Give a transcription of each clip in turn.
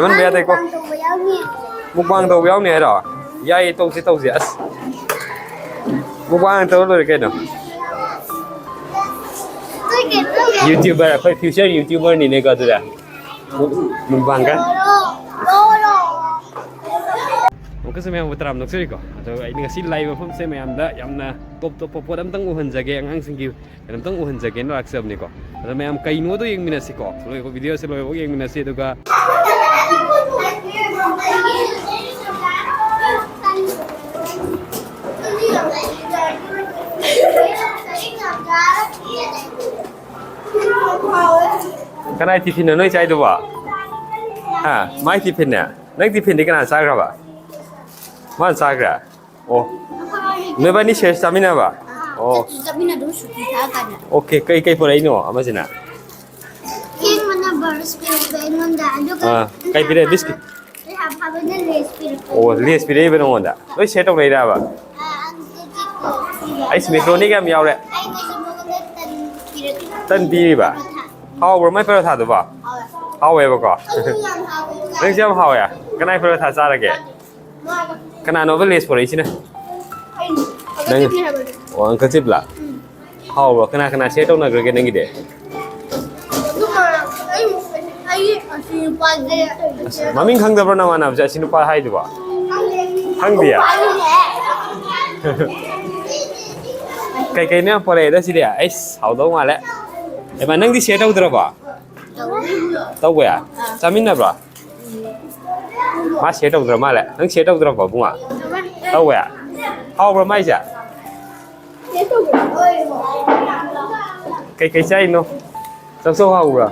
มันเบียดได้ก็มุกบางตัวเย้าเนี่ยหรอใหญ่ตัวสิตัวเสียมุกบางตัวเลยกันเนาะYouTuber ค่อยฟิวเจอร์ YouTuber นี่เนี่ยก็ตัวละมุกบางกันOke saya mau berteram nak sih kok. Atau ini ngasih live pun saya mau amda, amna top podam tang uhan jaga yang hang singgi, yang tang uhan jaga ni raksab ni kok. Atau saya am kain itu yang minasi kok. Kalau video saya loh yang minasi itu kak. Karena TV ni nak cai tu ba? Mai TV ni, nak TV ni kena cai apa? Mana sagra? Oh, mereka ni share stamina ba? Oh, stamina dulu sudah kan? Okay, kai pula ini apa sih nak? Yang mana berspirit benon dah, juga. Kai pilih biscuit. Apa benar respirit? Oh, respirit benon dah. Lo share tu lagi dah ba? Ais mikro ni kan miau le. Tan biri ba? How bermain pada thadu ba? How ever kau? Neng siapa how ya? Kenapa pada thadu sahaja ke? Kena novel list por ahí sih na. Oh, angkat sih lah. How bro, kena share tu nak kerja nengi deh. Mami khang dah pernah mana? Jadi sini lupa hai tu ba. Khang dia. Kai ni apa leh? Dah sih dia. How tahu malah. Emang neng di share tahu tu apa? Tahu ya? Samin na bro. Mas share tahu tu malah. Neng share tahu tu apa bunga? Tahu ya? How bro mai sih? Kai cai no. Samsul how bro.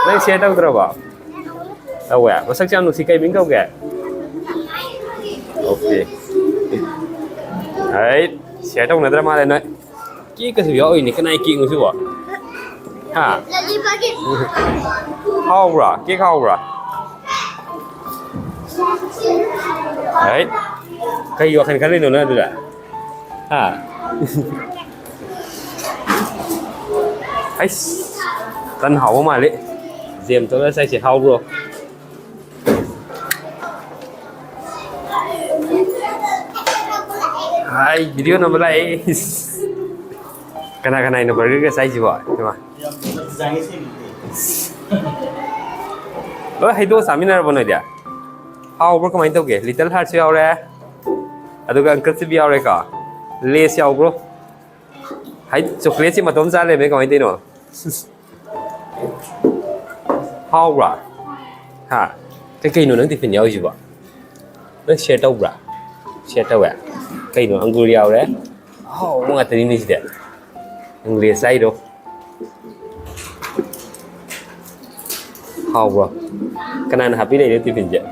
Neng share tahu tu apa? Tahu ya? Masak jangan nusi kai mingkau ke? Okay. Hai, share tahu nanti malah nak. Kiki kesulitan ini kena kiki ngusu ba? Ha? Lagi pagi. How bro? Kiki how bro? Đấy, cây vô khăn khăn lên nữa được à? Ấy, tân hậu mà đấy, diêm tôi đã xây chỉ hậu rồi. Hai, video nó lại, cái này nó bật cái xây gì vậy, đúng không? Hay đồ sắm như bọn này đi à? How bro kemain tu ke? Little Heart siapa orang? Atau kan Uncle siapa orang kah? Le siapa bro? Hai coklat sih macam mana le? Kemain tu no. How bro? Ha? Cái nó nâng thì phải nhau gì vậy? Nó share đâu bro? Share đâu vậy? Cái nó anggur siapa orang? Oh, mau ngatain ini sih dia. Anggur saya do. How bro? Kenapa happy deh itu pinjam?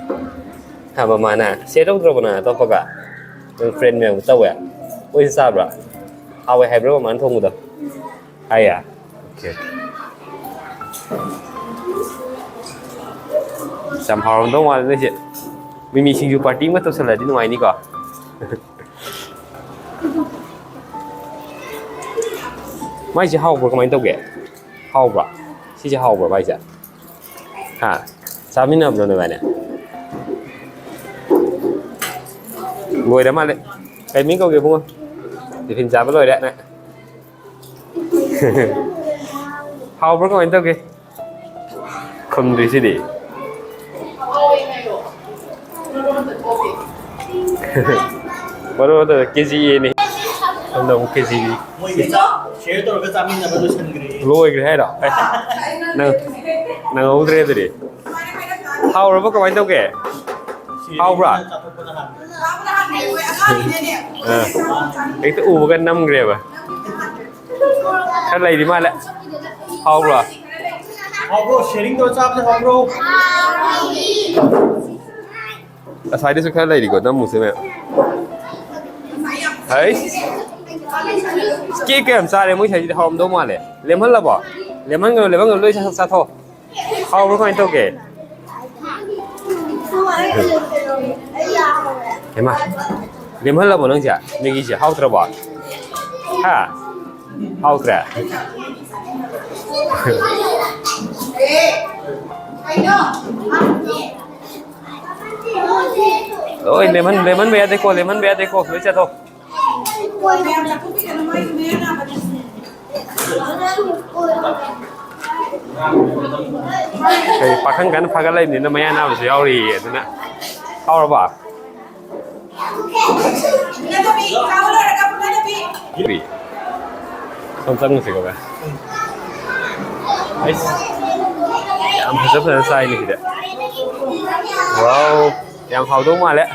Apa mana? Share tahu terus mana? Tahu apa? Friend yang tahu ya? Oh isa bro. Awak have berapa mana tahu muda? Ayah. Okay. Somehow orang tahu mana ni sih? Mimi sih party mah tu selalu di rumah ini kah? Mai sih how bro kemain tahu ke? How bro? Sih how bro mai sih? Ha? Samina bro ni mana? Ngồi đó mà đấy, cái miếng câu kìa không? Thì phim giá với lời đấy này. How bro kemain tahu ke? Không đi sih đi. Baru ada KZE ni. Anda mau KZE. Share tu orang kami nak berusaha negeri. Loi ke ada? Nang udre tu deh. How bro kemain tahu ke? How bro? Itu bukan 6 gram ah. Kan lagi di mana? How bro? How bro, sharing tu macam apa how bro? Saya dia suka lagi kot, namun saya. Hai. Kiki am sare mu sai hom do ma le. Lemon la ba? Lemon ngồi lôi sa tho. How bro kemain tahu ke? Emang, lemon lah bolong je, ni je, how terbaik, ha, how terbaik. Ôi lemon bé deco lấy cho thôi cái pakan kan pakan lain ni namanya nào thì ao đi thế nè ao rồi bà Giri Samsung sih kau kan Ais Yang besar selesai ni kita Wow Yang hào đúng mà lẽ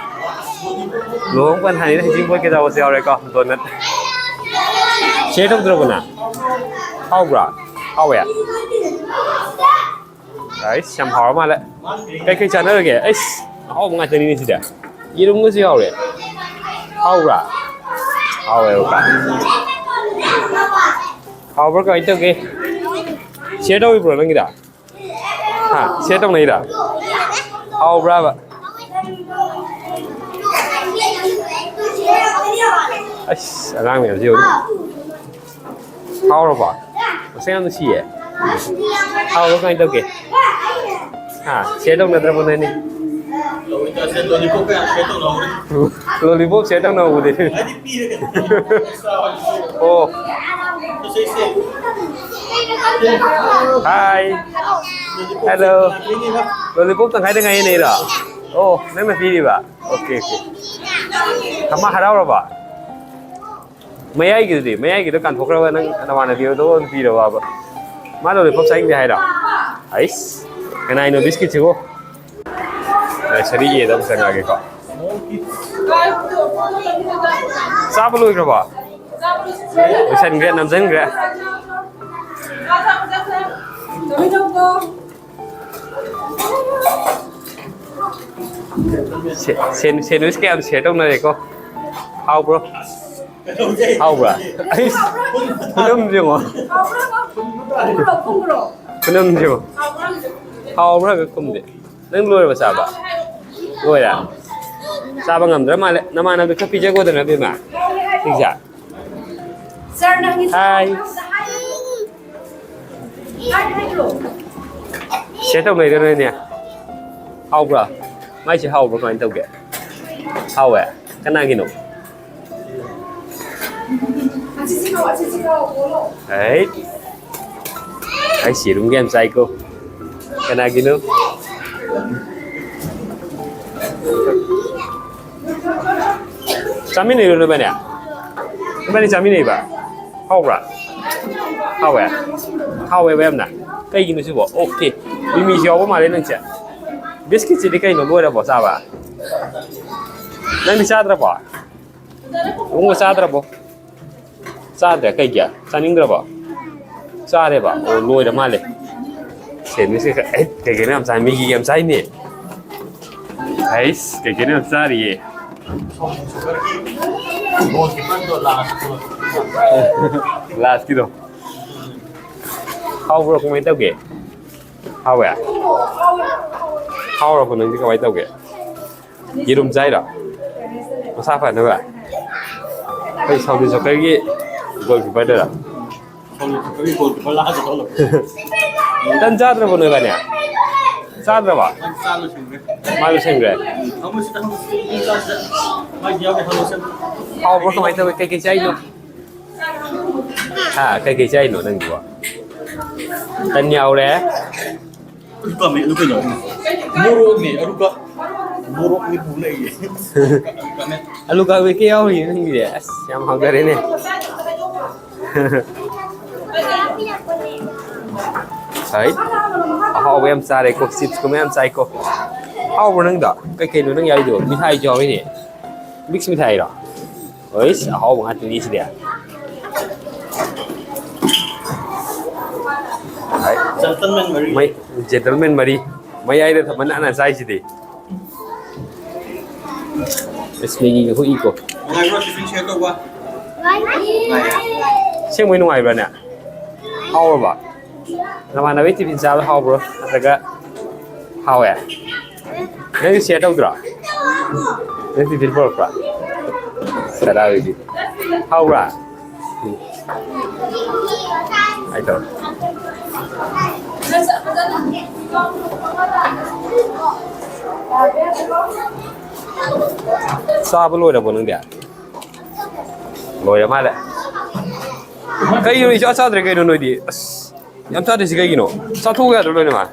Luôn quan hệ này chính với cái đầu xèo này con tuần này chế trong tôi nào hào bra hào vậy đấy xem hào mà lẽ cái chân nữa kìa ấy hào ngay từ này gì đấy gì đúng cái gì hào đấy hào bra hào vậy cả hào bra cái itu kìa chế đâu bro lagi dah ha chế trong này dah hào bra vậy Alang này là hao rồi bà xem nó gì vậy hao nó cái đâu kì chế đông là đâu này nè lollipop chế đông đâu vậy oh hi hello lollipop tengah tengah ini dah oh ini mah pilih bà okay kamu harau rồi bà mấy ai cái đó cần phục ra nó mà là điều đó vì đâu bà má rồi phục xanh thì hay đâu ấy cái này nó biscuit chứ cô này sẽ đi gì đâu sang cái con sao luôn rồi bà xanh cái nằm xanh cái xe núi kem xe trong này cô how bro how bro phun gì mà phun gì mà how bro cái phun gì nâng lùi vào sao bà lùi à sao bà ngầm đó mà nó mà nó bị copy cho cô từ nó bị mà ঠিক chưa hi xe trong này đây nè how bro mấy chị how bro coi anh tao kìa how vậy cái này cái gì đấy hãy sử dụng game sai cô cái này kia nữa chấm này được bên này bên này chấm này bà hao rồi hao về em nè cái gì nữa chứ bộ ok vì mình giàu mà lên nâng chè biscuit chỉ đi cái nó mua được bỏ sao bà nâng đi sao ra bỏ uống sao ra bỏ sao để cái gì sao những ra bỏ sao để bỏ ô lôi ra mà lên xem nó sẽ cái này làm sao mình làm sao nè ấy cái này làm sao đi last gitu hao rồi không mấy tao kể hao vậy hao rồi còn những cái mấy tao kể gì đúng dây đó nó sao phải nữa vậy cái sau thì cái gọi cái đây là dan jad ra boleh banyak jad ra ba malu sengre hao bro kamai tao cái chai nó cái chai nó đang gua tan nhau đấy lupa me lupa nyo muruk ni aruka muruk ni pula ye alu ka wikeo ni dia yang hang dari ni đấy họ với em xa đây cuộc xịt của mấy em sai cô họ vừa nâng đó cái nó nâng dây được mi thay cho cái gì mix mi thay đó ấy họ bằng hạt đi xí đấy gentleman mari mấy ai đây thằng mình ăn là sai gì đi Esplegi cái hụi cô ngai ro tiffin share to qua xem mấy ngoài rồi nè how rồi bà làm ăn với tiffin sao how bro ada cái how ya cái share đâu rồi cái tiffin bro bro sada đi how ra ai thôi Sao bữa lôi được bọn dia lôi ra mà lại cái gì cho sao cái nó đi em sao thì cái gì nó sao thu cái rồi mà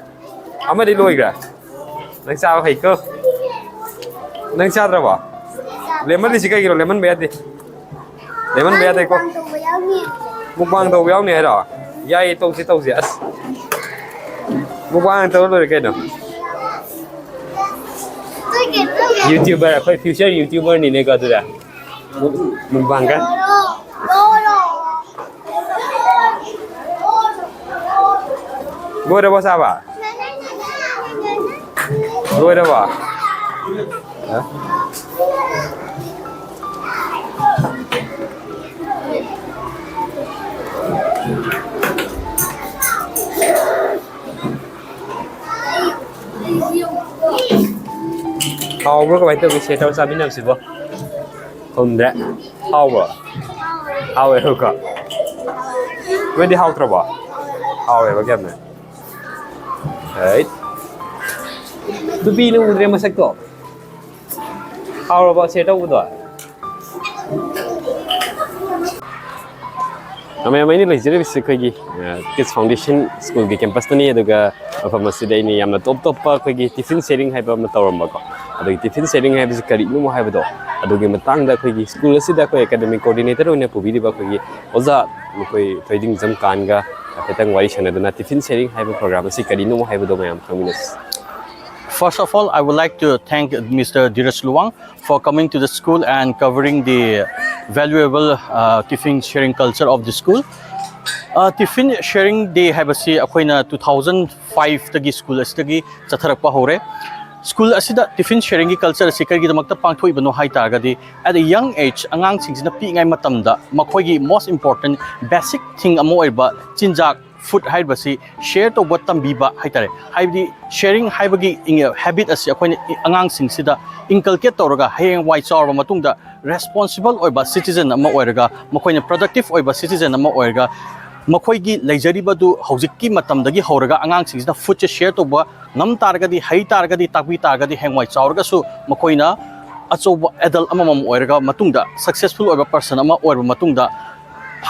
mà đi lôi cái nang sao hay cơ nang sao rồi bà lemon đi cái gì rồi lemon bé đi cô mukbang tàu béo này rồi dây tàu gì mukbang tàu lôi cái nào YouTuber apa future YouTuber ni nega tu dah mukbang kan gua ada bos apa gua ada apa hah How bro các bạn tự sẽ thâu sao biết làm gì bro không đấy how bro how ấy không cả quên đi how trouble bro how ấy bao nhiêu này đấy tu pi nó udah masak kok how bro sẽ thâu rồi Namanya ini lagi jadi bisa kaki Kids Foundation School di campus tu ni juga apa masih ada ini yang top kaki tiffin sharing hai apa mataram bako ada tiffin sharing hai bisa kari nu hai betul ada game tang dah kaki school sih dah kaki academic coordinator punya pubidi bako kaki oza kaki trading jam kan ga kita ngwari channel tu na tiffin sharing hai program sih kari nu hai betul mayam communist. First of all, I would like to thank Mr. Dheeraj Luang for coming to the school and covering the valuable tiffin sharing culture of the school. Tiffin sharing day habasi akoina 2005 tagi school astagi chatharakpa hore. School asida tiffin sharing gi culture sikar gi damakta pangthoi bano hai targadi at a young age angang singsina pi ngai matamda makhoi gi most important basic thing amo oiba chinjak food haibasi share to botam biba haitare haibdi sharing haibagi habit asi akoina angang singsida inculcate tawraga hayeng wai chawra matungda responsible oiba citizen ama oiraga makoina productive oiba citizen ama oiraga makoigi leijariba du hojikki matamdagi horaga angang singsida food che share to ba ngam targadi hai targadi takbi targadi heng wai chawraga su makoina achoba adult amamam oiraga matungda successful oiba person ama oirba matungda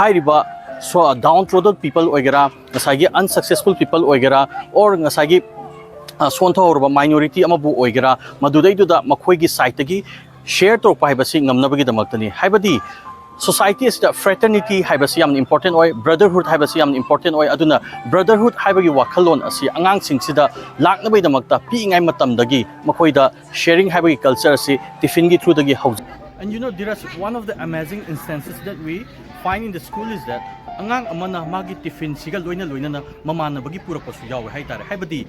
hairiba so downtrodden people oigera ngasagi unsuccessful people oigera or ngasagi sonta horba minority amabu oigera madudai duda makhoi side gi share to pa haibasi ngamnabagi damaktani haibadi society is the fraternity haibasi yam important oi brotherhood haibasi yam important oi aduna brotherhood haibagi wakhalon asi angang singsida laknabai damakta pi ngai matamdagi makhoida sharing haibagi culture asi tiffin gi through dagi house. And you know, Dheeraj, one of the amazing instances that we find in the school is that angang amana magi tiffin siga loina na mamana bagi pura pasu yawe haitare haibadi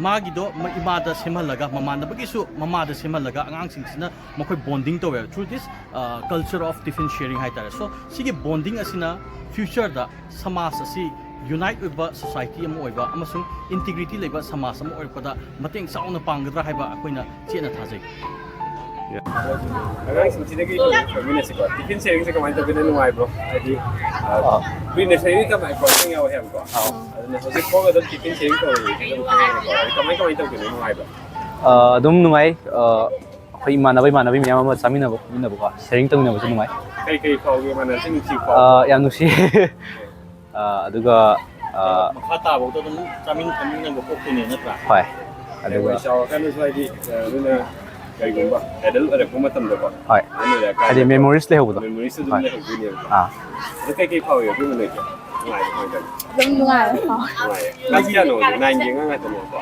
magi do imada semalaga mamana bagi su mamada semalaga angang singsina makoi bonding to through this culture of tiffin sharing haitare so sige bonding asina future da samas asi unite with society am oiba amasung integrity leba samas am oipada mateng sauna pangdra haiba akoina chena thajai. Agang sini community ko. Tiffin sharing sa kamay to binanungay bro. Adi bin sharing ka mai ko ng yaw hem ko. Na so ko ga tiffin sharing to kamay to binanungay bro. Dum nungay ako'y manabay miyama mo sa amin na ba sharing to na ba nungay. Kay ko gi man sing chi ko. Yan nusi. Aduga Makata ba to samin na go ko ni na tra. Hoy. Aduga so kan so di na kay gumba adal ada kumatam do ko. Hoy. Adi memories le hobo. Memories do le hobo ni. Kay ko yo bi mo le. Ngai ko da. Đúng rồi. Kasi ano, nangying nga to mo ko.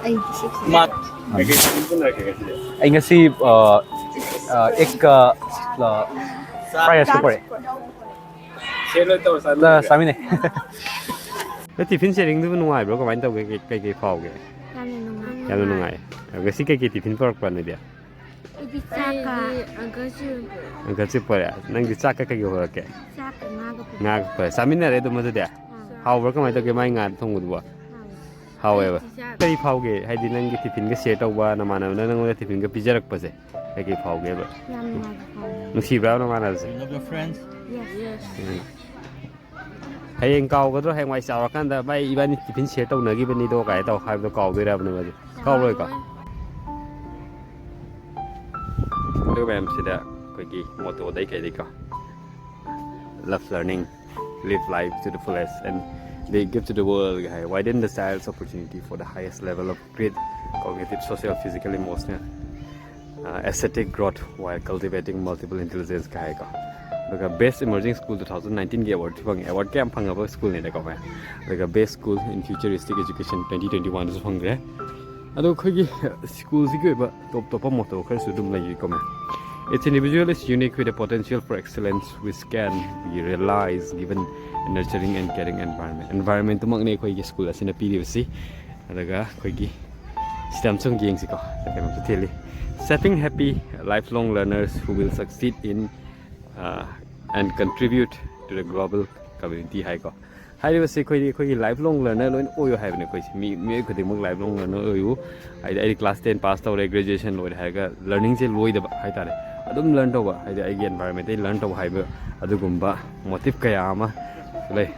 Ay, Mat Kay ko na kay kasi. Ay nga si ek prior support. Share to sa Sa amin eh. Cái tiffin sharing du nungai bro kamay to kay phao ge. Yan nungai. Kasi kay tiffin pork pa na dia. Saka, Ang kasi pa ya. Nang di saka kay ho ke. saka Nga pa. Sa amin na redo mo dia. How bro kamay to kay may nga thong udwa. However, kay phao ge hay din nang tiffin ga share to ba na mana na nang tiffin ga pijarak pa se. Kay phao ge ba. Nusi bra na mana se. you love your friends. Yes. ꯍꯌꯦꯡ ꯀꯥꯎꯒꯗ꯭ꯔꯣ ꯍꯌꯦꯡꯋꯥꯏ ꯆꯥꯎꯔꯀꯥꯟꯗ ꯚꯥꯏ ꯏꯕꯥꯅꯤ tiffin ꯁꯤꯌꯔ ꯇꯧꯅꯈꯤꯕꯅꯤꯗꯣ ꯀꯥꯏ ꯇꯧ ꯍꯥꯏꯕꯗꯣ ꯀꯥꯎꯗꯣꯏꯔꯕꯅꯦ ꯃꯗꯨ ꯀꯥꯎꯔꯣꯏꯀꯣ ꯑꯗꯨꯒ ꯃꯌꯥꯝꯁꯤꯗ ꯑꯩꯈꯣꯏꯒꯤ ꯃꯣꯇꯣꯗꯩ ꯀꯩꯗꯩꯀꯣ love learning live life to the fullest and they give to the world widen the child's opportunity for the highest level of great cognitive social physical emotional aesthetic growth while cultivating multiple intelligence ko the best emerging school 2019 ge award phang award ke am phangaba school ne ko ba the best school in futuristic education 2021 so phangre ado khoi gi school si ge ba top moto khar su dum lai ko ma its individual is unique with the potential for excellence which can be realized given a nurturing and caring environment tumang ne khoi gi school asina pdc adaga khoi gi Samsung ging si ko setting happy lifelong learners who will succeed in and contribute to the global community hai ko hai ba se khoi lifelong learner loin oyo hai bne khoi mi khodi muk lifelong learner oyo ai class 10 pass tawre graduation loi hai ga learning je loi da hai tare adum learn to ba ai ai environment ai learn to hai ba adugumba motive kaya ama lai